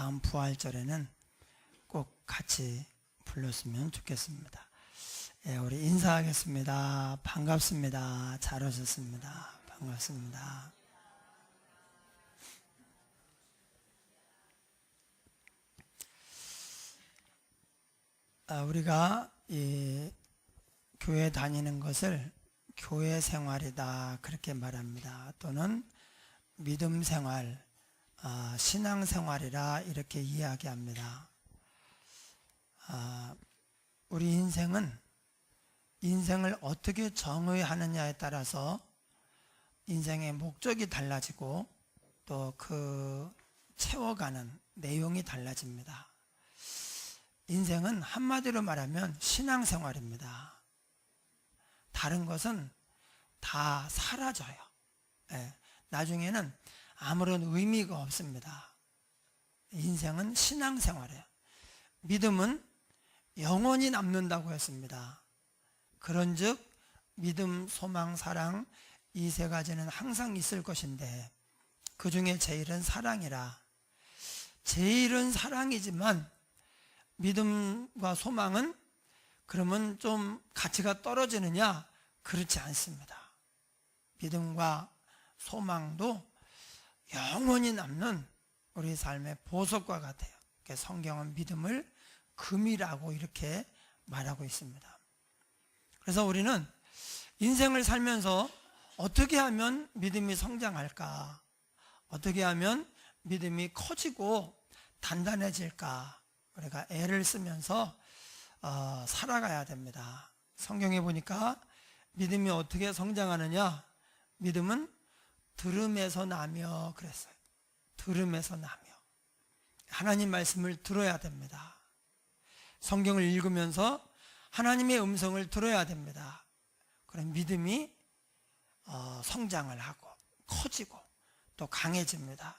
다음 부활절에는 꼭 같이 불렀으면 좋겠습니다. 예, 우리 인사하겠습니다. 반갑습니다. 잘 오셨습니다. 반갑습니다. 우리가 이 교회 다니는 것을 교회 생활이다 그렇게 말합니다. 또는 믿음 생활, 신앙 생활이라 이렇게 이야기합니다. 우리 인생을 어떻게 정의하느냐에 따라서 인생의 목적이 달라지고 또 그 채워가는 내용이 달라집니다. 인생은 한마디로 말하면 신앙생활입니다. 다른 것은 다 사라져요. 예, 나중에는 아무런 의미가 없습니다. 인생은 신앙생활이에요. 믿음은 영원히 남는다고 했습니다. 그런즉 믿음, 소망, 사랑 이 세 가지는 항상 있을 것인데 그 중에 제일은 사랑이라. 제일은 사랑이지만 믿음과 소망은 그러면 좀 가치가 떨어지느냐? 그렇지 않습니다. 믿음과 소망도 영원히 남는 우리 삶의 보석과 같아요. 성경은 믿음을 금이라고 이렇게 말하고 있습니다. 그래서 우리는 인생을 살면서 어떻게 하면 믿음이 성장할까? 어떻게 하면 믿음이 커지고 단단해질까? 우리가 애를 쓰면서 살아가야 됩니다. 성경에 보니까 믿음이 어떻게 성장하느냐? 믿음은 들음에서 나며 그랬어요. 들음에서 나며. 하나님 말씀을 들어야 됩니다. 성경을 읽으면서 하나님의 음성을 들어야 됩니다. 그럼 믿음이 성장을 하고 커지고 또 강해집니다.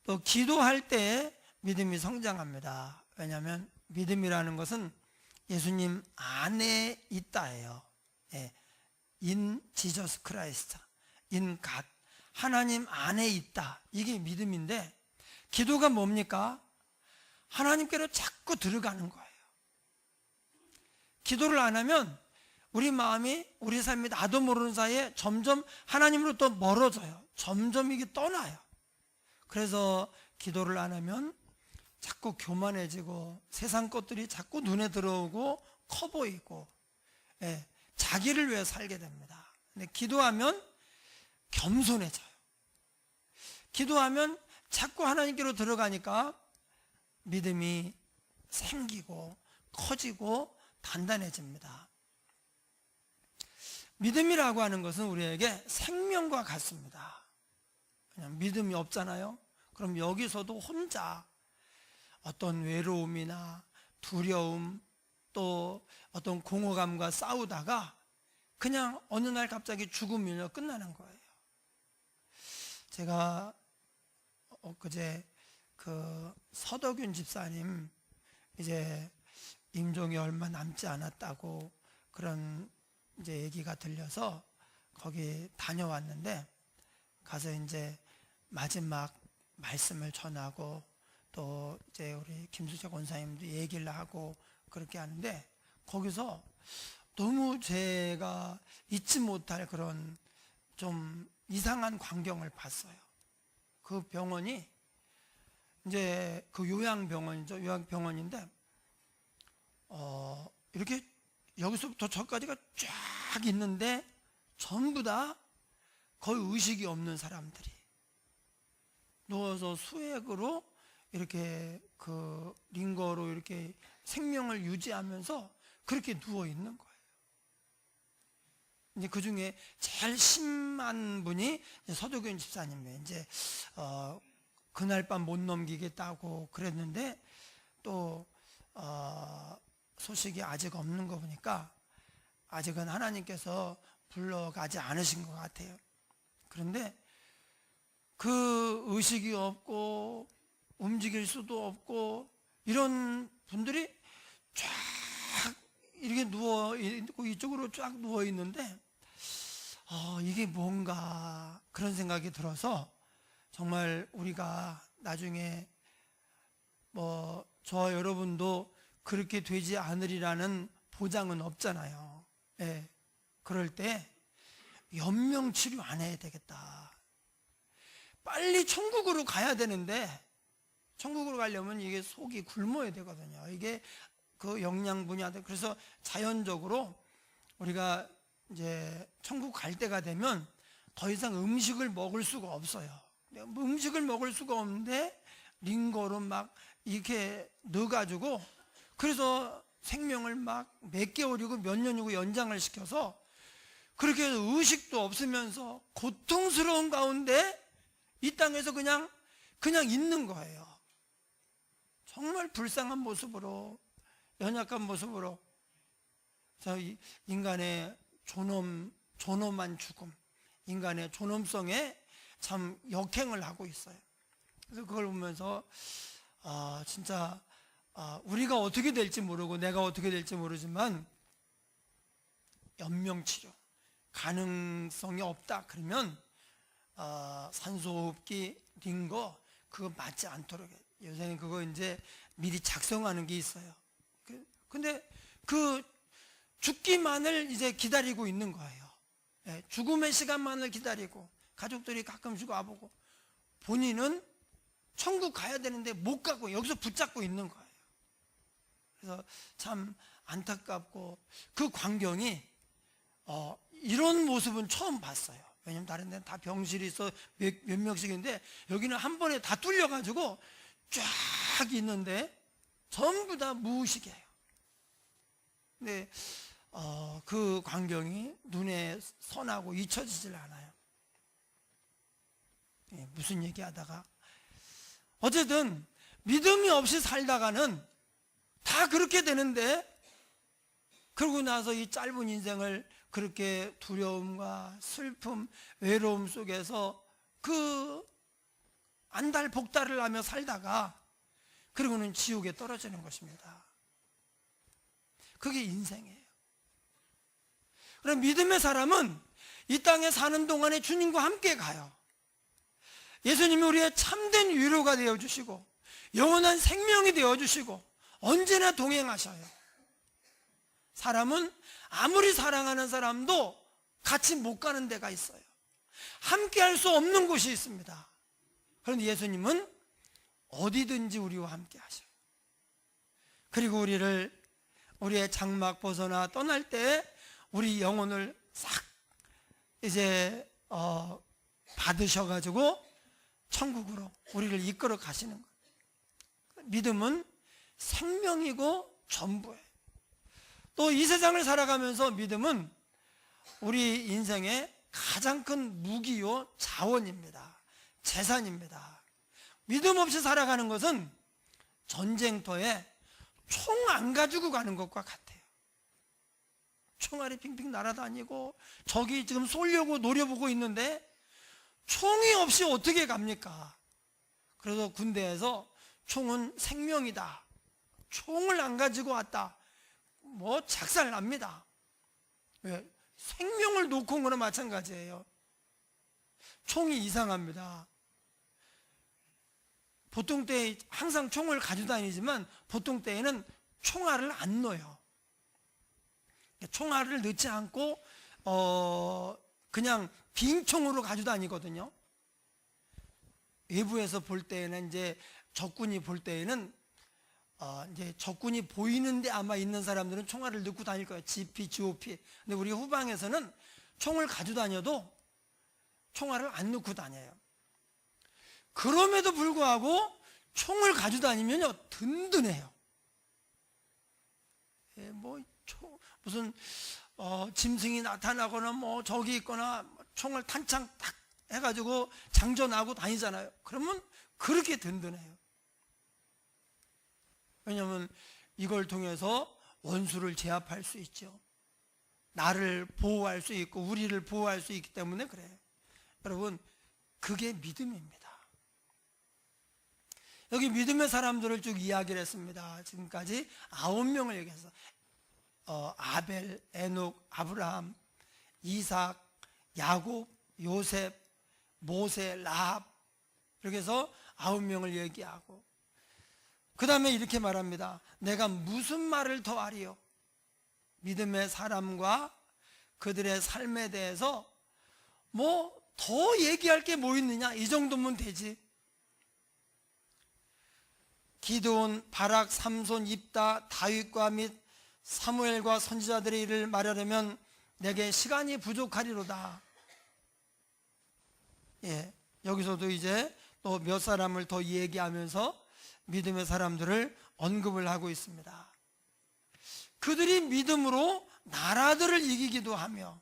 또 기도할 때 믿음이 성장합니다. 왜냐하면 믿음이라는 것은 예수님 안에 있다예요. 예, in Jesus Christ, in God, 하나님 안에 있다. 이게 믿음인데 기도가 뭡니까? 하나님께로 자꾸 들어가는 거예요. 기도를 안 하면 우리 마음이 우리 삶이 나도 모르는 사이에 점점 하나님으로부터 멀어져요. 점점 이게 떠나요. 그래서 기도를 안 하면 자꾸 교만해지고 세상 것들이 자꾸 눈에 들어오고 커 보이고, 예, 자기를 위해 살게 됩니다. 근데 기도하면 겸손해져요. 기도하면 자꾸 하나님께로 들어가니까 믿음이 생기고 커지고 단단해집니다. 믿음이라고 하는 것은 우리에게 생명과 같습니다. 그냥 믿음이 없잖아요. 그럼 여기서도 혼자 어떤 외로움이나 두려움 또 어떤 공허감과 싸우다가 그냥 어느 날 갑자기 죽으면 끝나는 거예요. 제가 엊그제 그 서덕윤 집사님 이제 임종이 얼마 남지 않았다고 그런 이제 얘기가 들려서 거기 다녀왔는데 가서 이제 마지막 말씀을 전하고 또 이제 우리 김수재 권사님도 얘기를 하고 그렇게 하는데 거기서 너무 제가 잊지 못할 그런 좀 이상한 광경을 봤어요. 그 병원이 이제 그 요양병원이죠. 요양병원인데 이렇게 여기서부터 저까지가 쫙 있는데 전부 다 거의 의식이 없는 사람들이 누워서 수액으로 이렇게 그 링거로 이렇게 생명을 유지하면서 그렇게 누워 있는 거예요. 이제 그 중에 제일 심한 분이 서도균 집사님이에요. 이제 그날 밤 못 넘기겠다고 그랬는데 또 소식이 아직 없는 거 보니까 아직은 하나님께서 불러가지 않으신 것 같아요. 그런데 그 의식이 없고 움직일 수도 없고 이런 분들이 쫙 이렇게 누워 있고 이쪽으로 쫙 누워 있는데 이게 뭔가 그런 생각이 들어서 정말 우리가 나중에 저와 여러분도 그렇게 되지 않으리라는 보장은 없잖아요. 예. 그럴 때 연명치료 안 해야 되겠다. 빨리 천국으로 가야 되는데, 천국으로 가려면 이게 속이 굶어야 되거든요. 이게 그 영양분이. 그래서 자연적으로 우리가 이제 천국 갈 때가 되면 더 이상 음식을 먹을 수가 없어요. 음식을 먹을 수가 없는데 링거로 막 이렇게 넣어가지고, 그래서 생명을 막 몇 개월이고 몇 년이고 연장을 시켜서, 그렇게 해서 의식도 없으면서 고통스러운 가운데 이 땅에서 그냥 있는 거예요. 정말 불쌍한 모습으로, 연약한 모습으로. 그래서 인간의 존엄한 죽음, 인간의 존엄성에 참 역행을 하고 있어요. 그래서 그걸 보면서 진짜 우리가 어떻게 될지 모르고 내가 어떻게 될지 모르지만 연명치료 가능성이 없다 그러면 산소호흡기 링거 그거 맞지 않도록 해요. 요새는 그거 이제 미리 작성하는 게 있어요. 근데 그 죽기만을 이제 기다리고 있는 거예요. 예, 죽음의 시간만을 기다리고, 가족들이 가끔씩 와보고, 본인은 천국 가야 되는데 못 가고 여기서 붙잡고 있는 거예요. 그래서 참 안타깝고, 그 광경이 이런 모습은 처음 봤어요. 왜냐면 다른 데는 다 병실이 있어 몇 명씩인데, 여기는 한 번에 다 뚫려가지고 쫙 있는데 전부 다 무의식이에요. 근데 그 광경이 눈에 선하고 잊혀지질 않아요. 예, 무슨 얘기하다가 어쨌든 믿음이 없이 살다가는 다 그렇게 되는데, 그러고 나서 이 짧은 인생을 그렇게 두려움과 슬픔, 외로움 속에서 그 안달복달을 하며 살다가 그리고는 지옥에 떨어지는 것입니다. 그게 인생이에요. 그럼 믿음의 사람은 이 땅에 사는 동안에 주님과 함께 가요. 예수님이 우리의 참된 위로가 되어주시고 영원한 생명이 되어주시고 언제나 동행하셔요. 사람은 아무리 사랑하는 사람도 같이 못 가는 데가 있어요. 함께 할 수 없는 곳이 있습니다. 그런데 예수님은 어디든지 우리와 함께 하셔요. 그리고 우리의 장막 벗어나 떠날 때 우리 영혼을 싹 이제 받으셔가지고 천국으로 우리를 이끌어 가시는 거예요. 믿음은 생명이고 전부예요. 또 이 세상을 살아가면서 믿음은 우리 인생의 가장 큰 무기요 자원입니다. 재산입니다. 믿음 없이 살아가는 것은 전쟁터에 총 안 가지고 가는 것과 같아요. 총알이 핑핑 날아다니고 적이 지금 쏘려고 노려보고 있는데 총이 없이 어떻게 갑니까? 그래서 군대에서 총은 생명이다, 총을 안 가지고 왔다, 뭐 작살 납니다. 왜? 생명을 놓고 온 거나 마찬가지예요. 총이 이상합니다. 보통 때 항상 총을 가지고 다니지만 보통 때에는 총알을 안 넣어요. 총알을 넣지 않고 그냥 빈 총으로 가지고 다니거든요. 외부에서 볼 때에는 이제 적군이 볼 때에는 이제 적군이 보이는데 아마 있는 사람들은 총알을 넣고 다닐 거예요. GP, GOP. 근데 우리 후방에서는 총을 가지고 다녀도 총알을 안 넣고 다녀요. 그럼에도 불구하고 총을 가지고 다니면요 든든해요. 예, 무슨 짐승이 나타나거나 뭐 적이 있거나 총을 탄창 딱 해가지고 장전하고 다니잖아요. 그러면 그렇게 든든해요. 왜냐하면 이걸 통해서 원수를 제압할 수 있죠. 나를 보호할 수 있고 우리를 보호할 수 있기 때문에 그래요. 여러분, 그게 믿음입니다. 여기 믿음의 사람들을 쭉 이야기를 했습니다. 지금까지 9명을 얘기해서 아벨, 에녹, 아브라함, 이삭, 야곱, 요셉, 모세, 라합, 이렇게 해서 9명을 얘기하고, 그 다음에 이렇게 말합니다. 내가 무슨 말을 더 하리요? 믿음의 사람과 그들의 삶에 대해서 뭐 더 얘기할 게 뭐 있느냐? 이 정도면 되지. 기드온, 바락, 삼손, 입다, 다윗과 및 사무엘과 선지자들의 일을 말하려면 내게 시간이 부족하리로다. 예, 여기서도 이제 또 몇 사람을 더 얘기하면서 믿음의 사람들을 언급을 하고 있습니다. 그들이 믿음으로 나라들을 이기기도 하며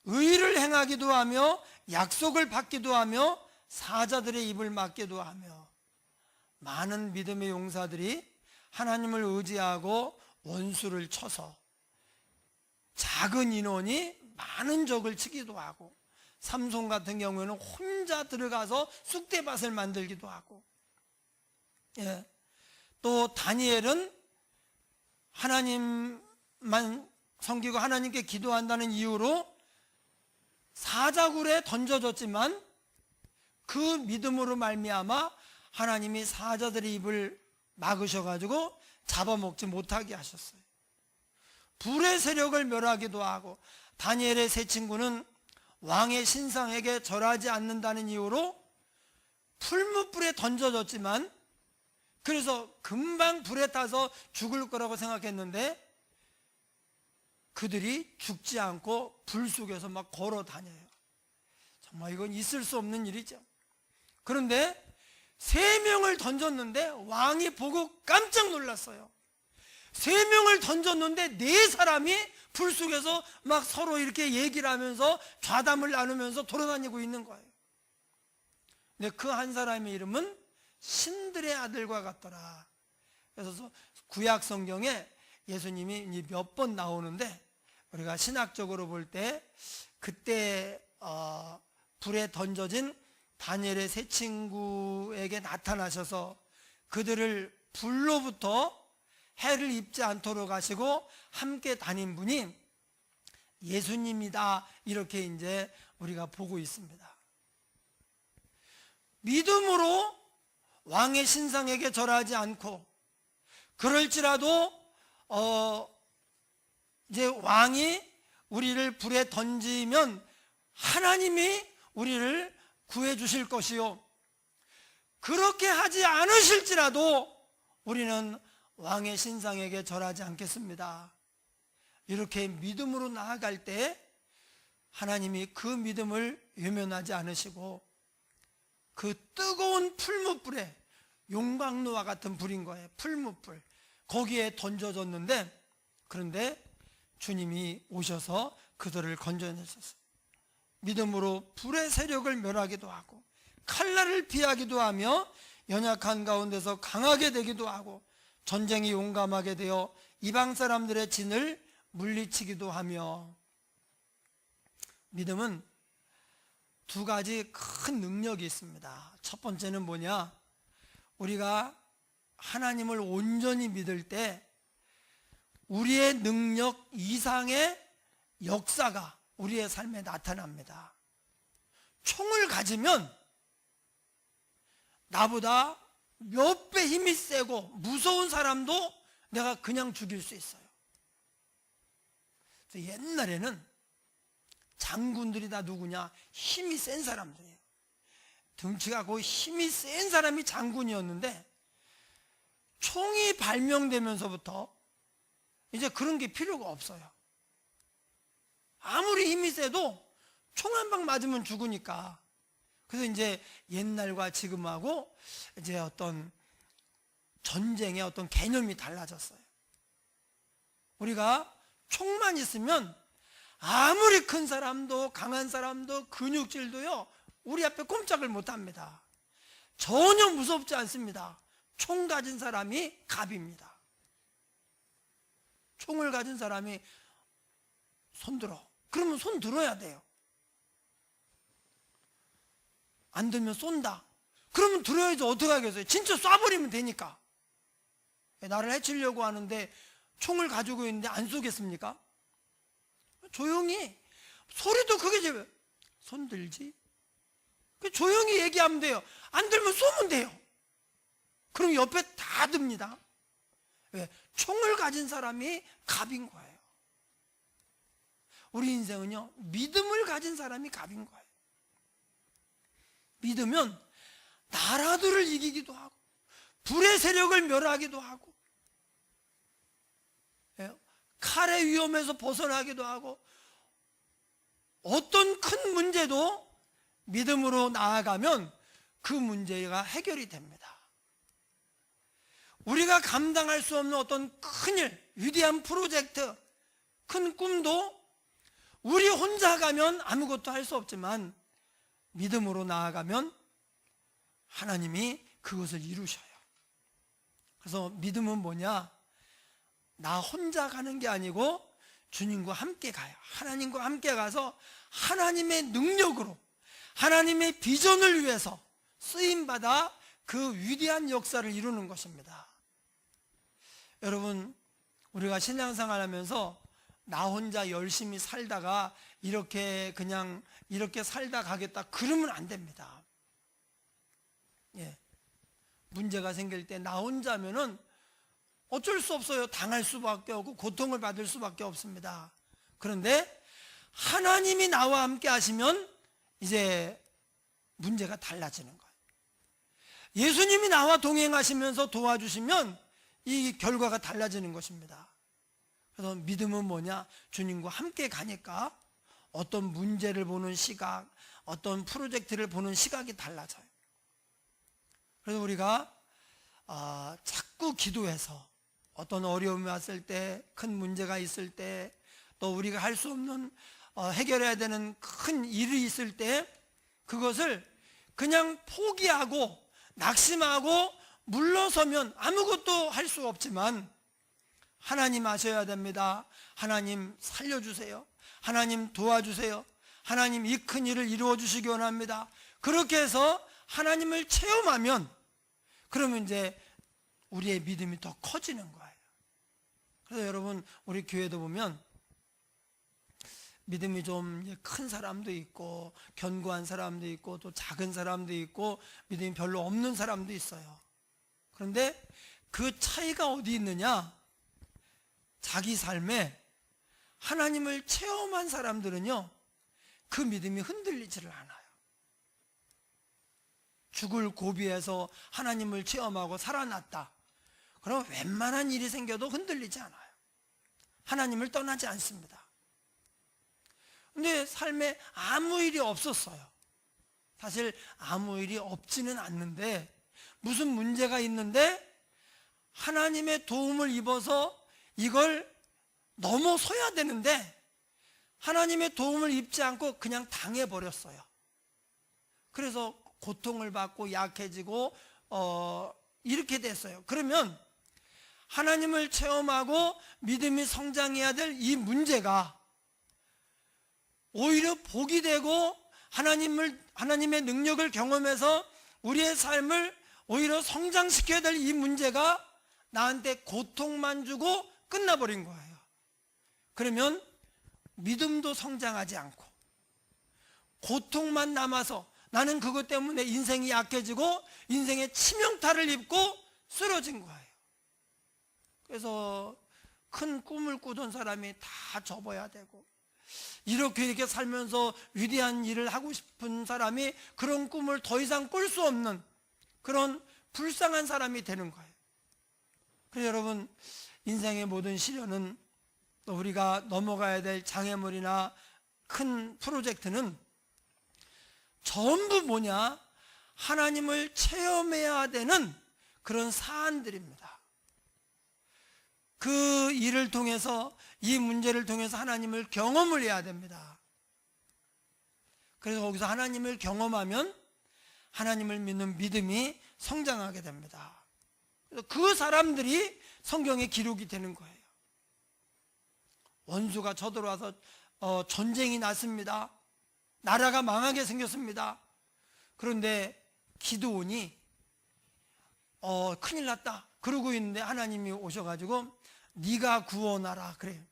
의를 행하기도 하며 약속을 받기도 하며 사자들의 입을 막기도 하며 많은 믿음의 용사들이 하나님을 의지하고 원수를 쳐서 작은 인원이 많은 적을 치기도 하고, 삼손 같은 경우에는 혼자 들어가서 쑥대밭을 만들기도 하고, 예, 또 다니엘은 하나님만 섬기고 하나님께 기도한다는 이유로 사자굴에 던져졌지만 그 믿음으로 말미암아 하나님이 사자들의 입을 막으셔가지고 잡아먹지 못하게 하셨어요. 불의 세력을 멸하기도 하고, 다니엘의 세 친구는 왕의 신상에게 절하지 않는다는 이유로 풀무불에 던져졌지만, 그래서 금방 불에 타서 죽을 거라고 생각했는데 그들이 죽지 않고 불 속에서 막 걸어 다녀요. 정말 이건 있을 수 없는 일이죠. 그런데 3명을 던졌는데 왕이 보고 깜짝 놀랐어요. 3명을 던졌는데 4사람이 불 속에서 막 서로 이렇게 얘기를 하면서 좌담을 나누면서 돌아다니고 있는 거예요. 근데 그 한 사람의 이름은 신들의 아들과 같더라. 그래서 구약 성경에 예수님이 몇 번 나오는데, 우리가 신학적으로 볼 때 그때 불에 던져진 다니엘의 세 친구에게 나타나셔서 그들을 불로부터 해를 입지 않도록 하시고 함께 다닌 분이 예수님이다, 이렇게 이제 우리가 보고 있습니다. 믿음으로 왕의 신상에게 절하지 않고, 그럴지라도 이제 왕이 우리를 불에 던지면 하나님이 우리를 구해 주실 것이요, 그렇게 하지 않으실지라도 우리는 왕의 신상에게 절하지 않겠습니다. 이렇게 믿음으로 나아갈 때 하나님이 그 믿음을 외면하지 않으시고 그 뜨거운 풀무불에, 용광로와 같은 불인 거예요. 풀무불, 거기에 던져졌는데, 그런데 주님이 오셔서 그들을 건져내셨어요. 믿음으로 불의 세력을 멸하기도 하고 칼날을 피하기도 하며 연약한 가운데서 강하게 되기도 하고 전쟁이 용감하게 되어 이방 사람들의 진을 물리치기도 하며. 믿음은 2가지 큰 능력이 있습니다. 첫 번째는 뭐냐? 우리가 하나님을 온전히 믿을 때 우리의 능력 이상의 역사가 우리의 삶에 나타납니다. 총을 가지면 나보다 몇 배 힘이 세고 무서운 사람도 내가 그냥 죽일 수 있어요. 옛날에는 장군들이 다 누구냐? 힘이 센 사람들이에요. 등치가 거의 힘이 센 사람이 장군이었는데, 총이 발명되면서부터 이제 그런 게 필요가 없어요. 아무리 힘이 세도 총 한 방 맞으면 죽으니까. 그래서 이제 옛날과 지금하고 이제 어떤 전쟁의 어떤 개념이 달라졌어요. 우리가 총만 있으면 아무리 큰 사람도 강한 사람도 근육질도요, 우리 앞에 꼼짝을 못합니다. 전혀 무섭지 않습니다. 총 가진 사람이 갑입니다. 총을 가진 사람이 손 들어. 그러면 손 들어야 돼요. 안 들면 쏜다. 그러면 들어야지. 어떻게 하겠어요? 진짜 쏴버리면 되니까. 나를 해치려고 하는데 총을 가지고 있는데 안 쏘겠습니까? 조용히, 소리도 크게 손 들지? 조용히 얘기하면 돼요. 안 들면 쏘면 돼요. 그럼 옆에 다 듭니다. 왜? 총을 가진 사람이 갑인 거예요. 우리 인생은요, 믿음을 가진 사람이 갑인 거예요. 믿으면 나라들을 이기기도 하고 불의 세력을 멸하기도 하고 칼의 위험에서 벗어나기도 하고 어떤 큰 문제도 믿음으로 나아가면 그 문제가 해결이 됩니다. 우리가 감당할 수 없는 어떤 큰일, 위대한 프로젝트, 큰 꿈도 우리 혼자 가면 아무것도 할 수 없지만 믿음으로 나아가면 하나님이 그것을 이루셔요. 그래서 믿음은 뭐냐? 나 혼자 가는 게 아니고 주님과 함께 가요. 하나님과 함께 가서 하나님의 능력으로 하나님의 비전을 위해서 쓰임받아 그 위대한 역사를 이루는 것입니다. 여러분, 우리가 신앙생활 하면서 나 혼자 열심히 살다가 이렇게 그냥 이렇게 살다 가겠다 그러면 안 됩니다. 문제가 생길 때 나 혼자면은 어쩔 수 없어요. 당할 수밖에 없고 고통을 받을 수밖에 없습니다. 그런데 하나님이 나와 함께 하시면 이제 문제가 달라지는 거예요. 예수님이 나와 동행하시면서 도와주시면 이 결과가 달라지는 것입니다. 그래서 믿음은 뭐냐? 주님과 함께 가니까 어떤 문제를 보는 시각, 어떤 프로젝트를 보는 시각이 달라져요. 그래서 우리가 자꾸 기도해서 어떤 어려움이 왔을 때, 큰 문제가 있을 때, 또 우리가 할 수 없는 해결해야 되는 큰 일이 있을 때 그것을 그냥 포기하고 낙심하고 물러서면 아무것도 할 수 없지만 하나님 아셔야 됩니다. 하나님 살려주세요. 하나님 도와주세요. 하나님 이 큰 일을 이루어 주시기 원합니다. 그렇게 해서 하나님을 체험하면 그러면 이제 우리의 믿음이 더 커지는 거예요. 그래서 여러분, 우리 교회도 보면 믿음이 좀 큰 사람도 있고 견고한 사람도 있고 또 작은 사람도 있고 믿음이 별로 없는 사람도 있어요. 그런데 그 차이가 어디 있느냐? 자기 삶에 하나님을 체험한 사람들은요, 그 믿음이 흔들리지를 않아요. 죽을 고비에서 하나님을 체험하고 살아났다. 그럼 웬만한 일이 생겨도 흔들리지 않아요. 하나님을 떠나지 않습니다. 근데 삶에 아무 일이 없었어요. 사실 아무 일이 없지는 않는데 무슨 문제가 있는데 하나님의 도움을 입어서 이걸 넘어서야 되는데 하나님의 도움을 입지 않고 그냥 당해버렸어요. 그래서 고통을 받고 약해지고 이렇게 됐어요. 그러면 하나님을 체험하고 믿음이 성장해야 될 이 문제가 오히려 복이 되고 하나님의 능력을 경험해서 우리의 삶을 오히려 성장시켜야 될 이 문제가 나한테 고통만 주고 끝나버린 거예요. 그러면 믿음도 성장하지 않고 고통만 남아서 나는 그것 때문에 인생이 약해지고 인생의 치명타를 입고 쓰러진 거예요. 그래서 큰 꿈을 꾸던 사람이 다 접어야 되고 이렇게 살면서 위대한 일을 하고 싶은 사람이 그런 꿈을 더 이상 꿀 수 없는 그런 불쌍한 사람이 되는 거예요. 그래서 여러분, 인생의 모든 시련은 또 우리가 넘어가야 될 장애물이나 큰 프로젝트는 전부 뭐냐? 하나님을 체험해야 되는 그런 사안들입니다. 그 일을 통해서, 이 문제를 통해서 하나님을 경험을 해야 됩니다. 그래서 거기서 하나님을 경험하면 하나님을 믿는 믿음이 성장하게 됩니다. 그래서 그 사람들이 성경에 기록이 되는 거예요. 원수가 쳐들어와서 전쟁이 났습니다. 나라가 망하게 생겼습니다. 그런데 기드온이 큰일 났다 그러고 있는데 하나님이 오셔가지고 네가 구원하라 그래요.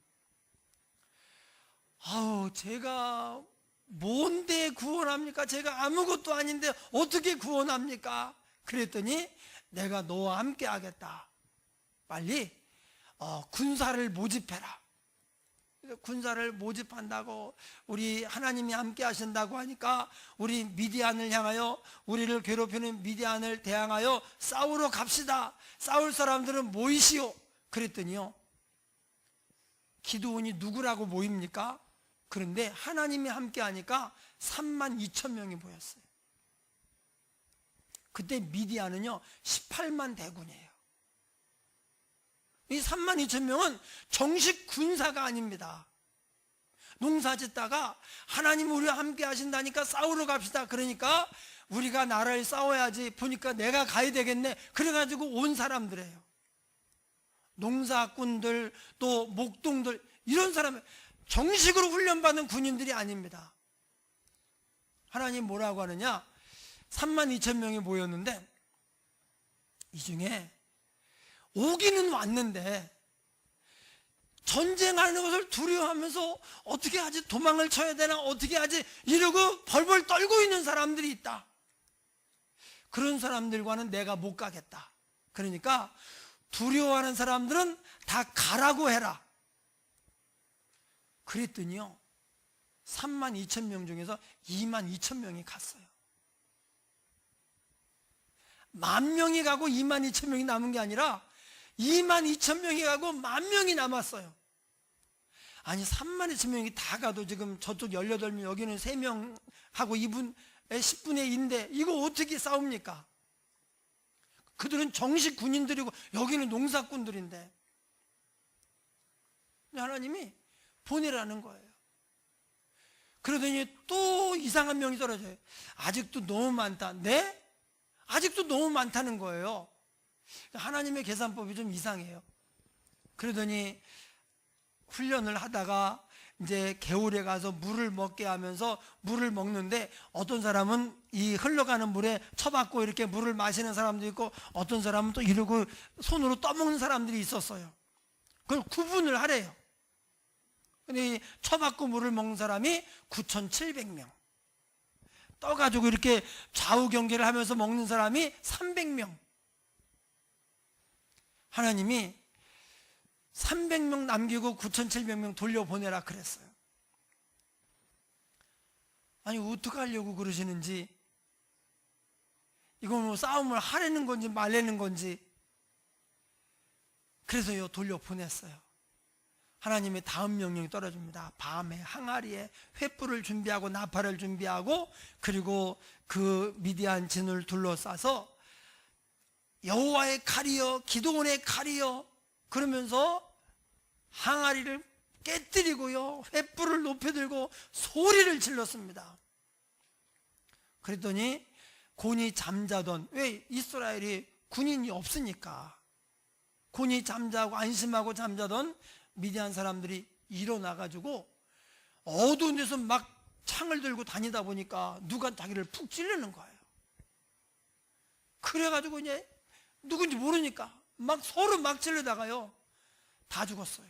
제가 뭔데 구원합니까? 제가 아무것도 아닌데 어떻게 구원합니까? 그랬더니 내가 너와 함께 하겠다. 빨리 군사를 모집해라. 군사를 모집한다고, 우리 하나님이 함께 하신다고 하니까 우리 미디안을 향하여, 우리를 괴롭히는 미디안을 대항하여 싸우러 갑시다. 싸울 사람들은 모이시오. 그랬더니요, 기드온이 누구라고 모입니까? 그런데 하나님이 함께 하니까 32,000명이 모였어요. 그때 미디안은요 18만 대군이에요. 이 32,000명은 정식 군사가 아닙니다. 농사 짓다가 하나님 우리와 함께 하신다니까 싸우러 갑시다. 그러니까 우리가 나라를 싸워야지, 보니까 내가 가야 되겠네. 그래가지고 온 사람들이에요. 농사꾼들, 또 목동들, 이런 사람, 정식으로 훈련받은 군인들이 아닙니다. 하나님 뭐라고 하느냐? 32,000명이 모였는데 이 중에 오기는 왔는데 전쟁하는 것을 두려워하면서 어떻게 하지, 도망을 쳐야 되나, 어떻게 하지 이러고 벌벌 떨고 있는 사람들이 있다. 그런 사람들과는 내가 못 가겠다. 그러니까 두려워하는 사람들은 다 가라고 해라. 그랬더니요 32,000명 중에서 22,000명이 갔어요. 10,000명이 가고 22,000명이 남은 게 아니라 22,000명이 가고 10,000명이 남았어요. 아니 32,000명이 다 가도 지금 저쪽 18명, 여기는 3명 하고 2분의 10분의 2인데 이거 어떻게 싸웁니까? 그들은 정식 군인들이고 여기는 농사꾼들인데 하나님이 보내라는 거예요. 그러더니 또 이상한 명이 떨어져요. 아직도 너무 많다. 네? 아직도 너무 많다는 거예요. 하나님의 계산법이 좀 이상해요. 그러더니 훈련을 하다가 이제 개울에 가서 물을 먹게 하면서 물을 먹는데, 어떤 사람은 이 흘러가는 물에 처박고 이렇게 물을 마시는 사람도 있고, 어떤 사람은 또 이러고 손으로 떠먹는 사람들이 있었어요. 그걸 구분을 하래요. 근데 처박고 물을 먹는 사람이 9,700명, 떠가지고 이렇게 좌우 경계를 하면서 먹는 사람이 300명. 하나님이 300명 남기고 9,700명 돌려보내라 그랬어요. 아니 어떡하려고 그러시는지, 이건 뭐 싸움을 하려는 건지 말려는 건지. 그래서요 돌려보냈어요. 하나님의 다음 명령이 떨어집니다. 밤에 항아리에 횃불을 준비하고 나팔을 준비하고, 그리고 그 미디안 진을 둘러싸서 여호와의 칼이여, 기드온의 칼이여 그러면서 항아리를 깨뜨리고요 횃불을 높여들고 소리를 질렀습니다. 그랬더니 곤히 잠자던, 왜 이스라엘이 군인이 없으니까 곤히 잠자고 안심하고 잠자던 미디안 사람들이 일어나가지고 어두운 데서 막 창을 들고 다니다 보니까 누가 자기를 푹 찌르는 거예요. 그래가지고 이제 누군지 모르니까 막 서로 막 찌르다가요 다 죽었어요.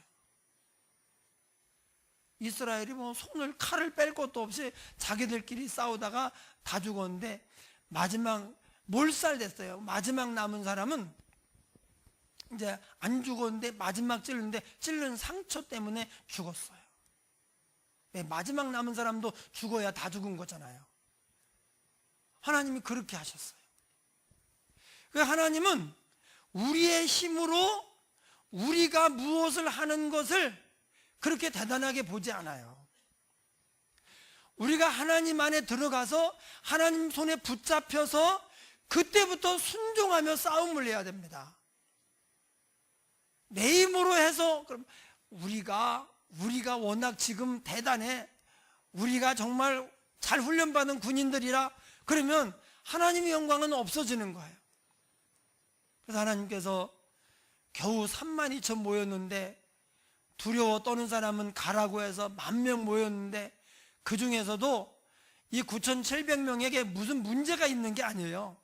이스라엘이 뭐 손을, 칼을 뺄 것도 없이 자기들끼리 싸우다가 다 죽었는데, 마지막 몰살됐어요. 마지막 남은 사람은 이제 안 죽었는데 마지막 찔렀는데 찔른 상처 때문에 죽었어요. 네, 마지막 남은 사람도 죽어야 다 죽은 거잖아요. 하나님이 그렇게 하셨어요. 하나님은 우리의 힘으로 우리가 무엇을 하는 것을 그렇게 대단하게 보지 않아요. 우리가 하나님 안에 들어가서 하나님 손에 붙잡혀서 그때부터 순종하며 싸움을 해야 됩니다. 내 힘으로 해서, 그럼 우리가 워낙 지금 대단해, 우리가 정말 잘 훈련받은 군인들이라, 그러면 하나님의 영광은 없어지는 거예요. 그래서 하나님께서 겨우 32,000 모였는데, 두려워 떠는 사람은 가라고 해서 10,000명 모였는데, 그 중에서도 이 9,700명에게 무슨 문제가 있는 게 아니에요.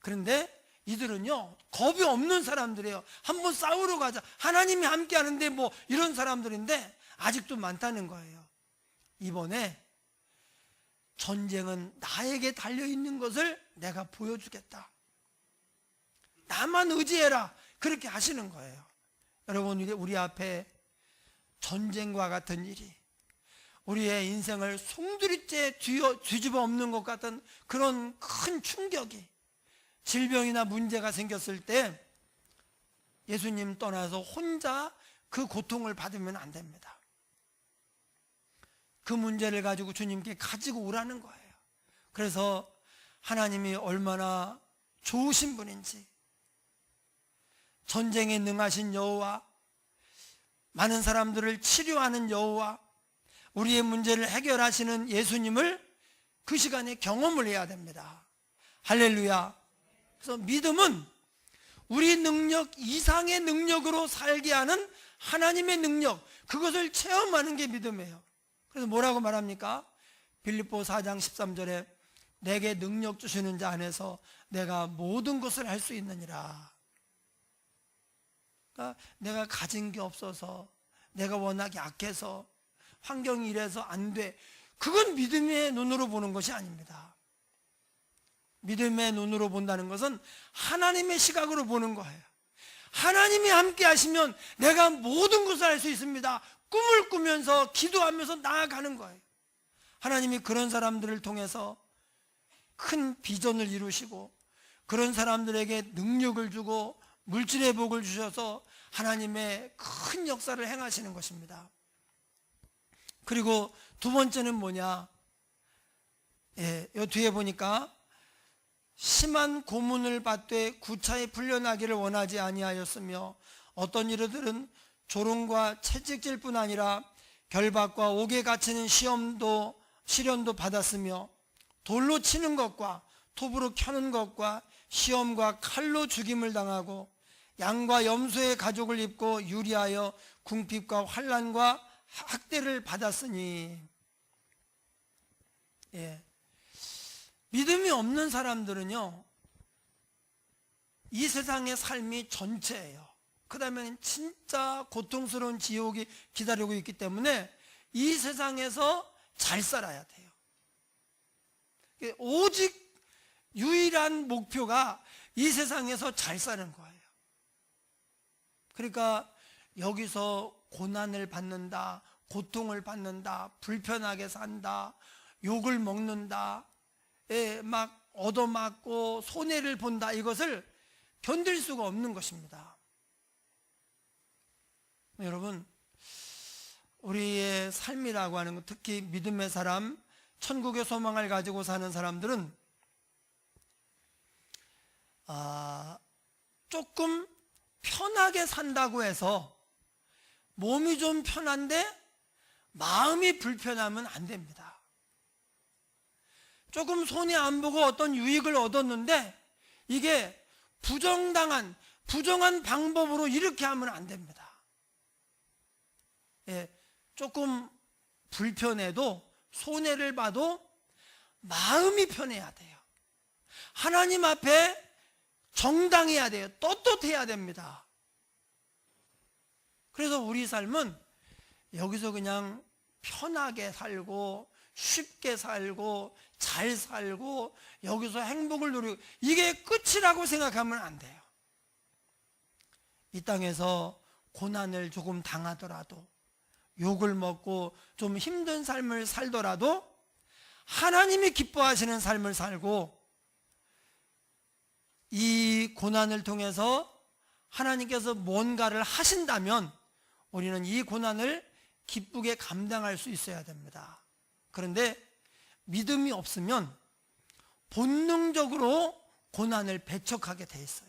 그런데 이들은요 겁이 없는 사람들이에요. 한번 싸우러 가자, 하나님이 함께 하는데 뭐, 이런 사람들인데 아직도 많다는 거예요. 이번에 전쟁은 나에게 달려있는 것을 내가 보여주겠다. 나만 의지해라, 그렇게 하시는 거예요. 여러분, 우리 앞에 전쟁과 같은 일이, 우리의 인생을 송두리째 뒤집어 엎는 것 같은 그런 큰 충격이, 질병이나 문제가 생겼을 때 예수님 떠나서 혼자 그 고통을 받으면 안 됩니다. 그 문제를 가지고 주님께 가지고 오라는 거예요. 그래서 하나님이 얼마나 좋으신 분인지, 전쟁에 능하신 여호와, 많은 사람들을 치료하는 여호와, 우리의 문제를 해결하시는 예수님을 그 시간에 경험을 해야 됩니다. 할렐루야. 그래서 믿음은 우리 능력 이상의 능력으로 살게 하는 하나님의 능력, 그것을 체험하는 게 믿음이에요. 그래서 뭐라고 말합니까? 빌립보 4장 13절에 내게 능력 주시는 자 안에서 내가 모든 것을 할 수 있느니라. 그러니까 내가 가진 게 없어서, 내가 워낙 약해서, 환경이 이래서 안 돼, 그건 믿음의 눈으로 보는 것이 아닙니다. 믿음의 눈으로 본다는 것은 하나님의 시각으로 보는 거예요. 하나님이 함께 하시면 내가 모든 것을 할 수 있습니다. 꿈을 꾸면서 기도하면서 나아가는 거예요. 하나님이 그런 사람들을 통해서 큰 비전을 이루시고, 그런 사람들에게 능력을 주고 물질의 복을 주셔서 하나님의 큰 역사를 행하시는 것입니다. 그리고 두 번째는 뭐냐? 이 뒤에 보니까 심한 고문을 받되 구차히 풀려나기를 원하지 아니하였으며 어떤 이들은 조롱과 채찍질뿐 아니라 결박과 옥에 갇히는 시련도 받았으며 돌로 치는 것과 톱으로 켜는 것과 시험과 칼로 죽임을 당하고 양과 염소의 가죽을 입고 유리하여 궁핍과 환난과 학대를 받았으니. 믿음이 없는 사람들은요, 이 세상의 삶이 전체예요. 그 다음에는 진짜 고통스러운 지옥이 기다리고 있기 때문에 이 세상에서 잘 살아야 돼요. 오직 유일한 목표가 이 세상에서 잘 사는 거예요. 그러니까 여기서 고난을 받는다, 고통을 받는다, 불편하게 산다, 욕을 먹는다, 막 얻어맞고 손해를 본다, 이것을 견딜 수가 없는 것입니다. 여러분, 우리의 삶이라고 하는 것, 특히 믿음의 사람, 천국의 소망을 가지고 사는 사람들은 조금 편하게 산다고 해서 몸이 좀 편한데 마음이 불편하면 안 됩니다. 조금 손해 안 보고 어떤 유익을 얻었는데 이게 부정한 방법으로 이렇게 하면 안 됩니다. 조금 불편해도, 손해를 봐도 마음이 편해야 돼요. 하나님 앞에 정당해야 돼요. 떳떳해야 됩니다. 그래서 우리 삶은 여기서 그냥 편하게 살고 쉽게 살고 잘 살고 여기서 행복을 누리고 이게 끝이라고 생각하면 안 돼요. 이 땅에서 고난을 조금 당하더라도, 욕을 먹고 좀 힘든 삶을 살더라도 하나님이 기뻐하시는 삶을 살고, 이 고난을 통해서 하나님께서 뭔가를 하신다면 우리는 이 고난을 기쁘게 감당할 수 있어야 됩니다. 그런데 믿음이 없으면 본능적으로 고난을 배척하게 돼 있어요.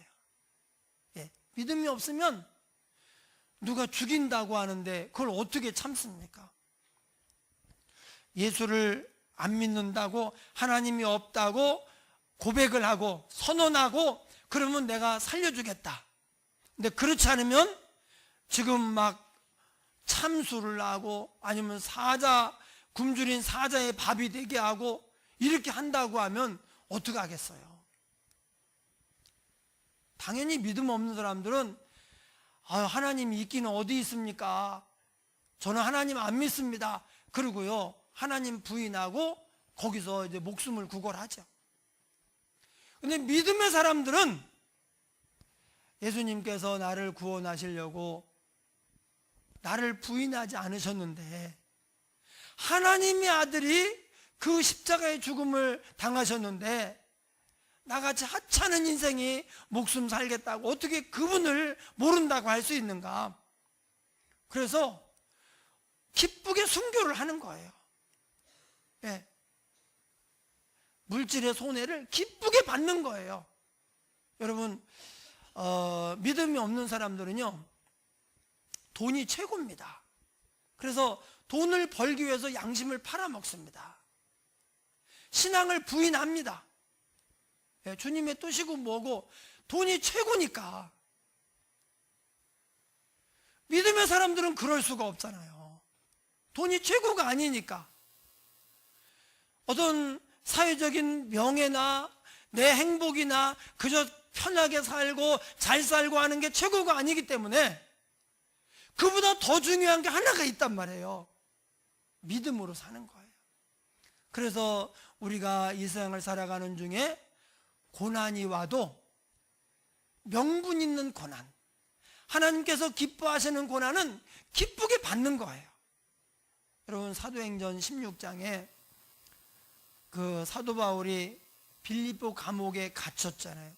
믿음이 없으면 누가 죽인다고 하는데 그걸 어떻게 참습니까? 예수를 안 믿는다고, 하나님이 없다고 고백을 하고 선언하고 그러면 내가 살려주겠다. 근데 그렇지 않으면 지금 막 참수를 하고 아니면 굶주린 사자의 밥이 되게 하고 이렇게 한다고 하면 어떻게 하겠어요? 당연히 믿음 없는 사람들은 하나님이 있기는 어디 있습니까? 저는 하나님 안 믿습니다. 그러고요, 하나님 부인하고 거기서 이제 목숨을 구걸하죠. 근데 믿음의 사람들은 예수님께서 나를 구원하시려고 나를 부인하지 않으셨는데, 하나님의 아들이 그 십자가의 죽음을 당하셨는데 나같이 하찮은 인생이 목숨 살겠다고 어떻게 그분을 모른다고 할 수 있는가? 그래서 기쁘게 순교를 하는 거예요. 예. 물질의 손해를 기쁘게 받는 거예요. 여러분, 믿음이 없는 사람들은요, 돈이 최고입니다. 그래서 돈을 벌기 위해서 양심을 팔아먹습니다. 신앙을 부인합니다. 예, 주님의 뜻이고 뭐고 돈이 최고니까. 믿음의 사람들은 그럴 수가 없잖아요. 돈이 최고가 아니니까. 어떤 사회적인 명예나 내 행복이나 그저 편하게 살고 잘 살고 하는 게 최고가 아니기 때문에 그보다 더 중요한 게 하나가 있단 말이에요. 믿음으로 사는 거예요. 그래서 우리가 이 세상을 살아가는 중에 고난이 와도 명분 있는 고난, 하나님께서 기뻐하시는 고난은 기쁘게 받는 거예요. 여러분, 사도행전 16장에 그 사도 바울이 빌립보 감옥에 갇혔잖아요.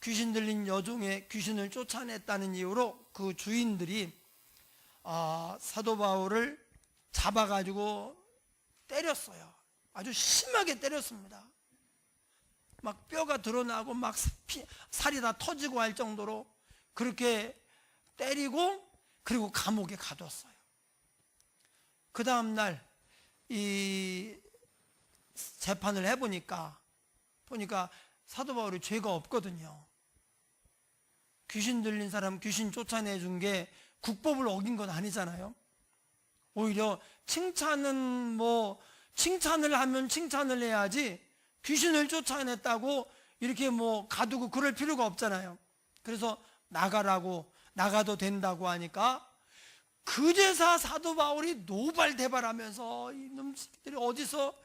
귀신 들린 여종의 귀신을 쫓아냈다는 이유로 그 주인들이 사도 바울을 잡아가지고 때렸어요. 아주 심하게 때렸습니다. 막 뼈가 드러나고 막 살이 다 터지고 할 정도로 그렇게 때리고, 그리고 감옥에 가뒀어요. 그 다음날 이 재판을 해보니까 사도 바울이 죄가 없거든요. 귀신 들린 사람 귀신 쫓아내준 게 국법을 어긴 건 아니잖아요. 오히려 칭찬을 하면 칭찬을 해야지 귀신을 쫓아냈다고 이렇게 가두고 그럴 필요가 없잖아요. 그래서 나가도 된다고 하니까 그제서 사도 바울이 노발대발하면서 이놈들이 어디서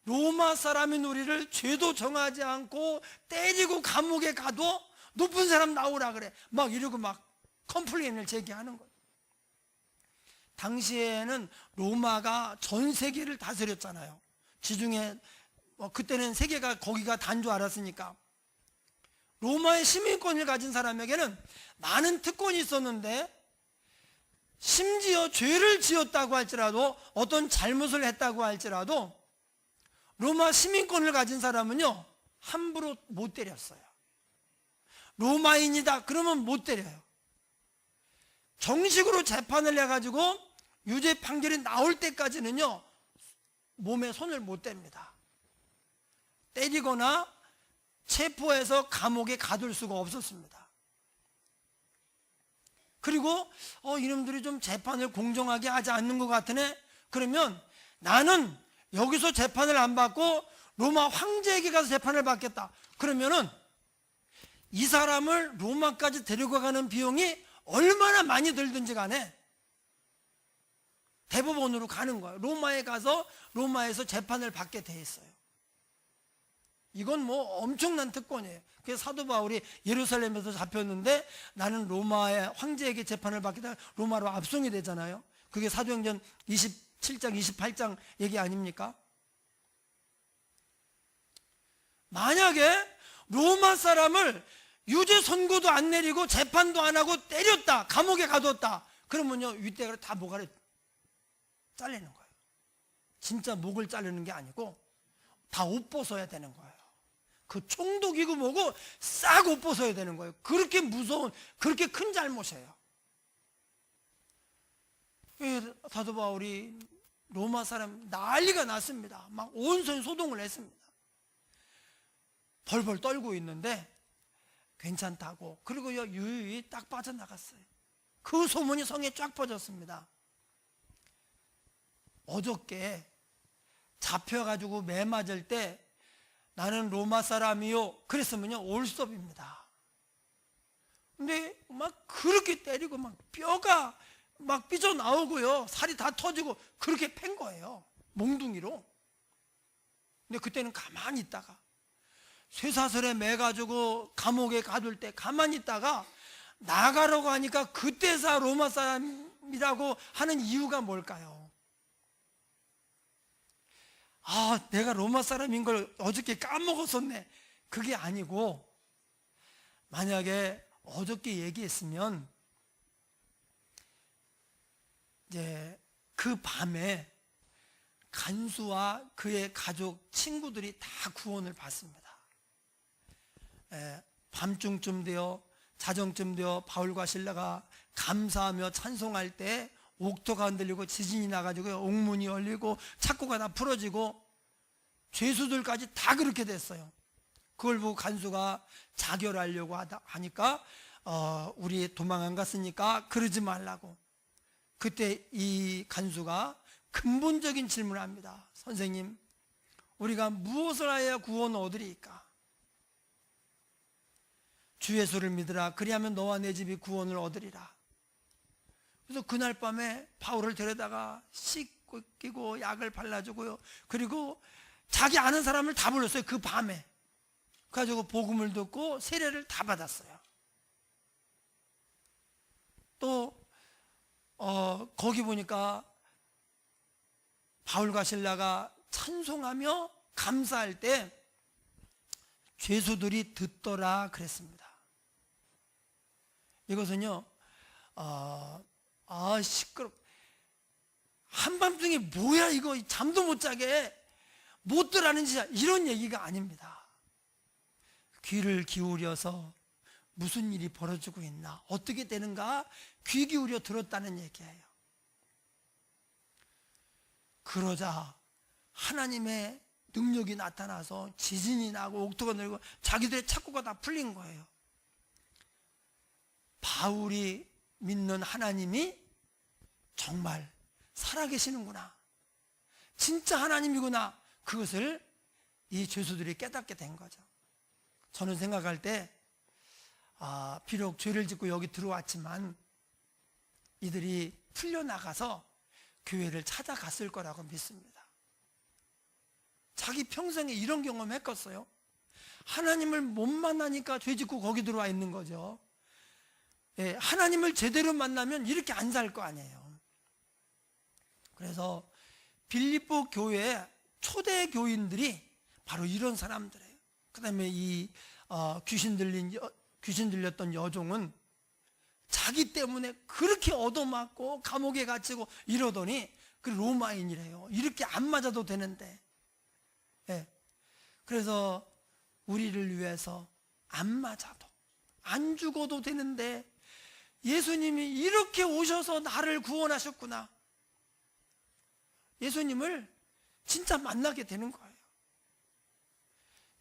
로마 사람인 우리를 죄도 정하지 않고 때리고 감옥에 가도 높은 사람 나오라 그래. 막 이러고 막 컴플레인을 제기하는 거예요. 당시에는 로마가 전 세계를 다스렸잖아요. 지중해, 그때는 세계가 거기가 단 줄 알았으니까. 로마의 시민권을 가진 사람에게는 많은 특권이 있었는데, 심지어 죄를 지었다고 할지라도, 어떤 잘못을 했다고 할지라도 로마 시민권을 가진 사람은요, 함부로 못 때렸어요. 로마인이다 그러면 못 때려요. 정식으로 재판을 해가지고 유죄 판결이 나올 때까지는요, 몸에 손을 못 댑니다. 때리거나 체포해서 감옥에 가둘 수가 없었습니다. 그리고 이놈들이 좀 재판을 공정하게 하지 않는 것 같으네. 그러면 나는 여기서 재판을 안 받고 로마 황제에게 가서 재판을 받겠다. 그러면은 이 사람을 로마까지 데리고 가는 비용이 얼마나 많이 들든지 간에 대법원으로 가는 거예요. 로마에 가서 로마에서 재판을 받게 돼 있어요. 이건 엄청난 특권이에요. 그래서 사도 바울이 예루살렘에서 잡혔는데 나는 로마의 황제에게 재판을 받겠다, 로마로 압송이 되잖아요. 그게 사도행전 27장 28장 얘기 아닙니까? 만약에 로마 사람을 유죄 선고도 안 내리고 재판도 안 하고 때렸다, 감옥에 가뒀다, 그러면요, 윗대가리 다 모가리 잘리는 거예요. 진짜 목을 자르는 게 아니고 다 옷 벗어야 되는 거예요. 그 총독이고 뭐고 싹 옷 벗어야 되는 거예요. 그렇게 무서운, 그렇게 큰 잘못이에요. 사도 바울이 로마 사람 난리가 났습니다. 막 온손 소동을 했습니다. 벌벌 떨고 있는데 괜찮다고, 그리고 유유히 딱 빠져나갔어요. 그 소문이 성에 쫙 퍼졌습니다. 어저께 잡혀가지고 매 맞을 때 나는 로마 사람이요 그랬으면요 올스톱입니다. 근데 막 그렇게 때리고 막 뼈가 막 삐져나오고요, 살이 다 터지고 그렇게 팬 거예요, 몽둥이로. 근데 그때는 가만히 있다가 쇠사슬에 매가지고 감옥에 가둘 때 가만히 있다가 나가라고 하니까 그때서 로마 사람이라고 하는 이유가 뭘까요? 아, 내가 로마 사람인 걸 어저께 까먹었었네. 그게 아니고, 만약에 어저께 얘기했으면 이제 그 밤에 간수와 그의 가족, 친구들이 다 구원을 받습니다. 밤중쯤 되어, 자정쯤 되어 바울과 실라가 감사하며 찬송할 때 옥토가 흔들리고 지진이 나가지고 옥문이 열리고 창고가 다 풀어지고 죄수들까지 다 그렇게 됐어요. 그걸 보고 간수가 자결하려고 하니까 우리 도망 안 갔으니까 그러지 말라고. 그때 이 간수가 근본적인 질문을 합니다. 선생님, 우리가 무엇을 하여야 구원을 얻으리까? 주 예수를 믿으라. 그리하면 너와 내 집이 구원을 얻으리라. 그래서 그날 밤에 바울을 데려다가 씻기고 약을 발라주고요. 그리고 자기 아는 사람을 다 불렀어요. 그 밤에. 그래가지고 복음을 듣고 세례를 다 받았어요. 또 거기 보니까 바울과 실라가 찬송하며 감사할 때 죄수들이 듣더라 그랬습니다. 이것은요, 시끄럽. 한밤중에 뭐야 이거, 잠도 못 자게 못 들라는 짓이야, 이런 얘기가 아닙니다. 귀를 기울여서 무슨 일이 벌어지고 있나, 어떻게 되는가 귀 기울여 들었다는 얘기예요. 그러자 하나님의 능력이 나타나서 지진이 나고 옥토가 늘고 자기들의 착고가 다 풀린 거예요. 바울이 믿는 하나님이 정말 살아계시는구나, 진짜 하나님이구나, 그것을 이 죄수들이 깨닫게 된 거죠. 저는 생각할 때 비록 죄를 짓고 여기 들어왔지만 이들이 풀려나가서 교회를 찾아갔을 거라고 믿습니다. 자기 평생에 이런 경험 했겠어요? 하나님을 못 만나니까 죄 짓고 거기 들어와 있는 거죠. 하나님을 제대로 만나면 이렇게 안 살 거 아니에요. 그래서 빌립보 교회의 초대 교인들이 바로 이런 사람들이에요. 그 다음에 이 귀신 들렸던 여종은 자기 때문에 그렇게 얻어맞고 감옥에 갇히고 이러더니 그 로마인이래요. 이렇게 안 맞아도 되는데. 그래서 우리를 위해서 안 맞아도, 안 죽어도 되는데 예수님이 이렇게 오셔서 나를 구원하셨구나, 예수님을 진짜 만나게 되는 거예요.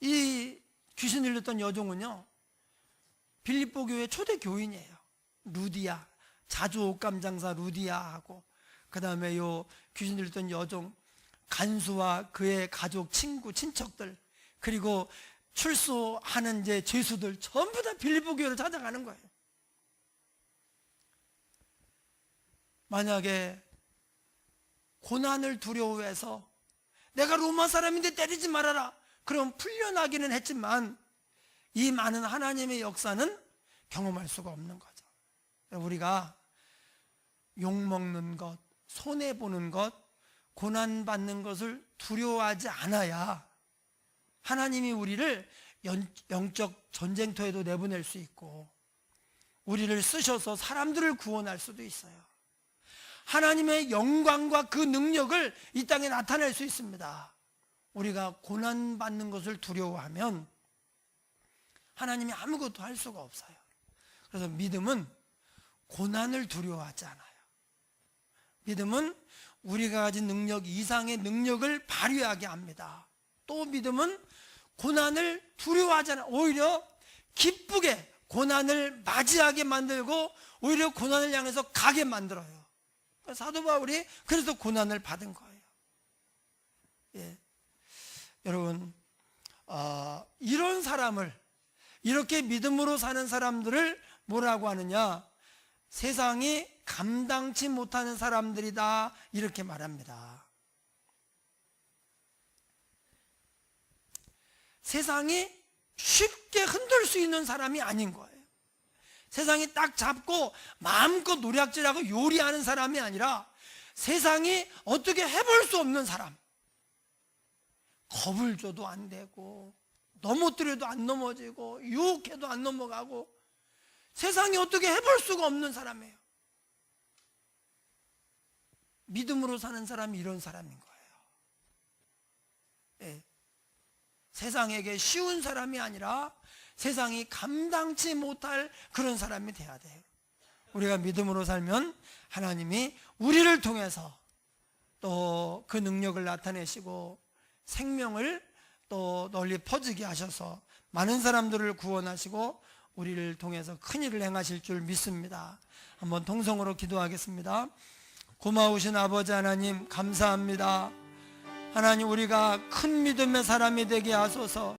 이 귀신 들렸던 여종은요, 빌립보 교회 초대 교인이에요. 루디아, 자주 옷감 장사 루디아하고, 그 다음에 요 귀신 들렸던 여종 간수와 그의 가족, 친구, 친척들, 그리고 출소하는 이제 죄수들 전부 다 빌립보 교회를 찾아가는 거예요. 만약에 고난을 두려워해서 내가 로마 사람인데 때리지 말아라, 그럼 풀려나기는 했지만 이 많은 하나님의 역사는 경험할 수가 없는 거죠. 우리가 욕먹는 것, 손해보는 것, 고난받는 것을 두려워하지 않아야 하나님이 우리를 영적 전쟁터에도 내보낼 수 있고 우리를 쓰셔서 사람들을 구원할 수도 있어요. 하나님의 영광과 그 능력을 이 땅에 나타낼 수 있습니다. 우리가 고난받는 것을 두려워하면 하나님이 아무것도 할 수가 없어요. 그래서 믿음은 고난을 두려워하지 않아요. 믿음은 우리가 가진 능력 이상의 능력을 발휘하게 합니다. 또 믿음은 고난을 두려워하지 않아요. 오히려 기쁘게 고난을 맞이하게 만들고 오히려 고난을 향해서 가게 만들어요. 사도 바울이 그래서 고난을 받은 거예요. 여러분, 이런 사람을, 이렇게 믿음으로 사는 사람들을 뭐라고 하느냐, 세상이 감당치 못하는 사람들이다, 이렇게 말합니다. 세상이 쉽게 흔들 수 있는 사람이 아닌 거예요. 세상이 딱 잡고 마음껏 노략질하고 요리하는 사람이 아니라 세상이 어떻게 해볼 수 없는 사람, 겁을 줘도 안 되고 넘어뜨려도 안 넘어지고 유혹해도 안 넘어가고 세상이 어떻게 해볼 수가 없는 사람이에요. 믿음으로 사는 사람이 이런 사람인 거예요. 예. 세상에게 쉬운 사람이 아니라 세상이 감당치 못할 그런 사람이 돼야 돼요. 우리가 믿음으로 살면 하나님이 우리를 통해서 또 그 능력을 나타내시고 생명을 또 널리 퍼지게 하셔서 많은 사람들을 구원하시고 우리를 통해서 큰일을 행하실 줄 믿습니다. 한번 통성으로 기도하겠습니다. 고마우신 아버지 하나님 감사합니다. 하나님, 우리가 큰 믿음의 사람이 되게 하소서.